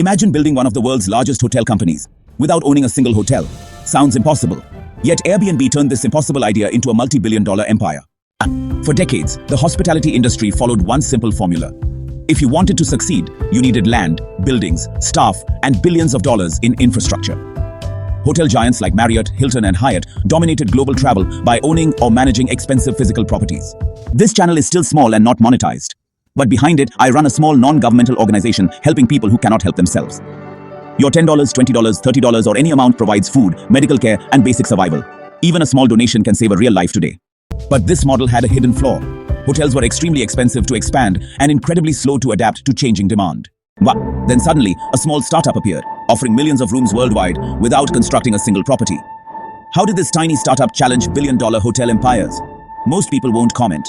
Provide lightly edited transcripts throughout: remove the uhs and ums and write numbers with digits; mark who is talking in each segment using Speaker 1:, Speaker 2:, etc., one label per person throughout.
Speaker 1: Imagine building one of the world's largest hotel companies without owning a single hotel. Sounds impossible. Yet Airbnb turned this impossible idea into a multi-billion-dollar empire. For decades, the hospitality industry followed one simple formula. If you wanted to succeed, you needed land, buildings, staff, and billions of dollars in infrastructure. Hotel giants like Marriott, Hilton, and Hyatt dominated global travel by owning or managing expensive physical properties. This channel is still small and not monetized. But behind it, I run a small non-governmental organization helping people who cannot help themselves. Your $10, $20, $30 or any amount provides food, medical care, and basic survival. Even a small donation can save a real life today. But this model had a hidden flaw. Hotels were extremely expensive to expand and incredibly slow to adapt to changing demand. But then suddenly, a small startup appeared, offering millions of rooms worldwide without constructing a single property. How did this tiny startup challenge billion-dollar hotel empires? Most people won't comment.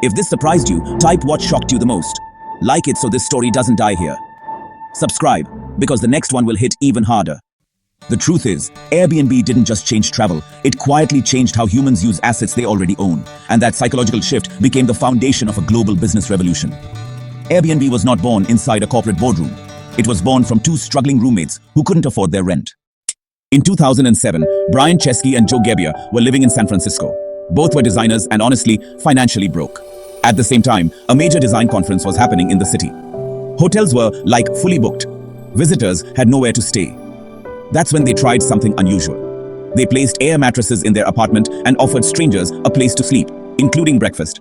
Speaker 1: If this surprised you, type what shocked you the most. Like it so this story doesn't die here. Subscribe, because the next one will hit even harder. The truth is, Airbnb didn't just change travel, it quietly changed how humans use assets they already own. And that psychological shift became the foundation of a global business revolution. Airbnb was not born inside a corporate boardroom. It was born from two struggling roommates who couldn't afford their rent. In 2007, Brian Chesky and Joe Gebbia were living in San Francisco. Both were designers and honestly, financially broke. At the same time, a major design conference was happening in the city. Hotels were, like, fully booked. Visitors had nowhere to stay. That's when they tried something unusual. They placed air mattresses in their apartment and offered strangers a place to sleep, including breakfast.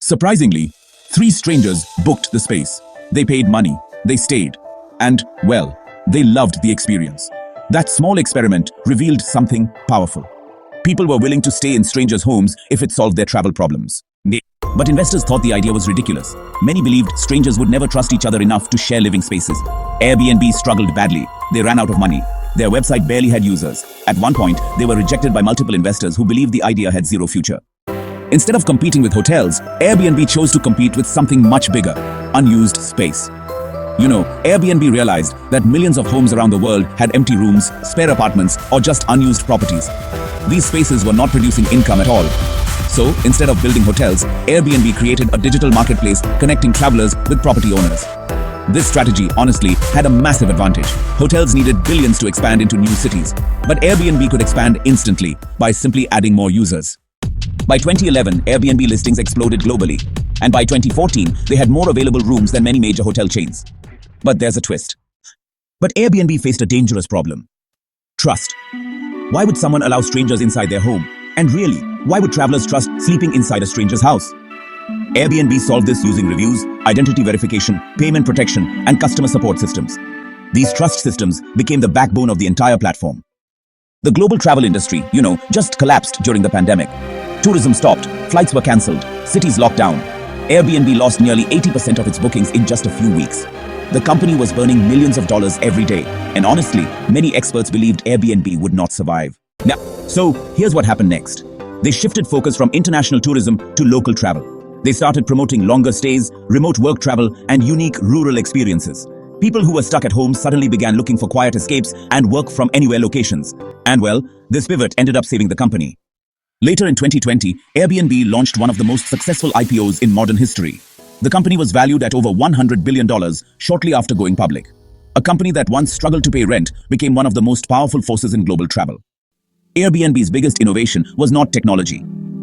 Speaker 1: Surprisingly, 3 strangers booked the space. They paid money, they stayed, and, well, they loved the experience. That small experiment revealed something powerful. People were willing to stay in strangers' homes if it solved their travel problems. But investors thought the idea was ridiculous. Many believed strangers would never trust each other enough to share living spaces. Airbnb struggled badly. They ran out of money. Their website barely had users. At one point, they were rejected by multiple investors who believed the idea had zero future. Instead of competing with hotels, Airbnb chose to compete with something much bigger: unused space. Airbnb realized that millions of homes around the world had empty rooms, spare apartments, or just unused properties. These spaces were not producing income at all. So, instead of building hotels, Airbnb created a digital marketplace connecting travelers with property owners. This strategy, honestly, had a massive advantage. Hotels needed billions to expand into new cities, but Airbnb could expand instantly by simply adding more users. By 2011, Airbnb listings exploded globally, and by 2014, they had more available rooms than many major hotel chains. But there's a twist. But Airbnb faced a dangerous problem: trust. Why would someone allow strangers inside their home? And really, why would travelers trust sleeping inside a stranger's house? Airbnb solved this using reviews, identity verification, payment protection, and customer support systems. These trust systems became the backbone of the entire platform. The global travel industry, just collapsed during the pandemic. Tourism stopped, flights were cancelled, cities locked down. Airbnb lost nearly 80% of its bookings in just a few weeks. The company was burning millions of dollars every day, and honestly, many experts believed Airbnb would not survive. So here's what happened next. They shifted focus from international tourism to local travel. They started promoting longer stays, remote work travel, and unique rural experiences. People who were stuck at home suddenly began looking for quiet escapes and work from anywhere locations. And well, this pivot ended up saving the company. Later in 2020, Airbnb launched one of the most successful IPOs in modern history. The company was valued at over $100 billion shortly after going public. A company that once struggled to pay rent became one of the most powerful forces in global travel. Airbnb's biggest innovation was not technology,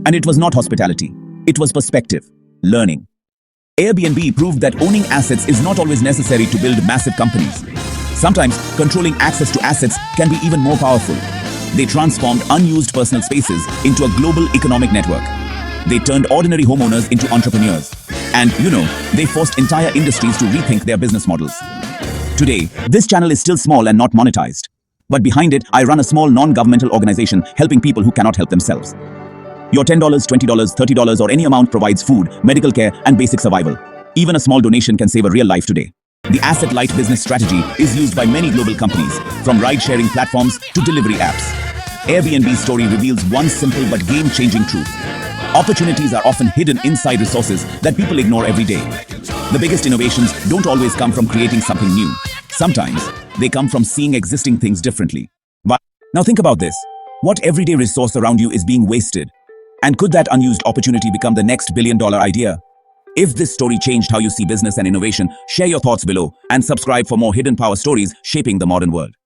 Speaker 1: and it was not hospitality. It was perspective, learning. Airbnb proved that owning assets is not always necessary to build massive companies. Sometimes, controlling access to assets can be even more powerful. They transformed unused personal spaces into a global economic network. They turned ordinary homeowners into entrepreneurs. And, they forced entire industries to rethink their business models. Today, this channel is still small and not monetized. But behind it, I run a small non-governmental organization helping people who cannot help themselves. Your $10, $20, $30 or any amount provides food, medical care, and basic survival. Even a small donation can save a real life today. The asset-light business strategy is used by many global companies, from ride-sharing platforms to delivery apps. Airbnb's story reveals one simple but game-changing truth. Opportunities are often hidden inside resources that people ignore every day. The biggest innovations don't always come from creating something new. Sometimes, they come from seeing existing things differently. But now think about this. What everyday resource around you is being wasted? And could that unused opportunity become the next billion-dollar idea? If this story changed how you see business and innovation, share your thoughts below and subscribe for more hidden power stories shaping the modern world.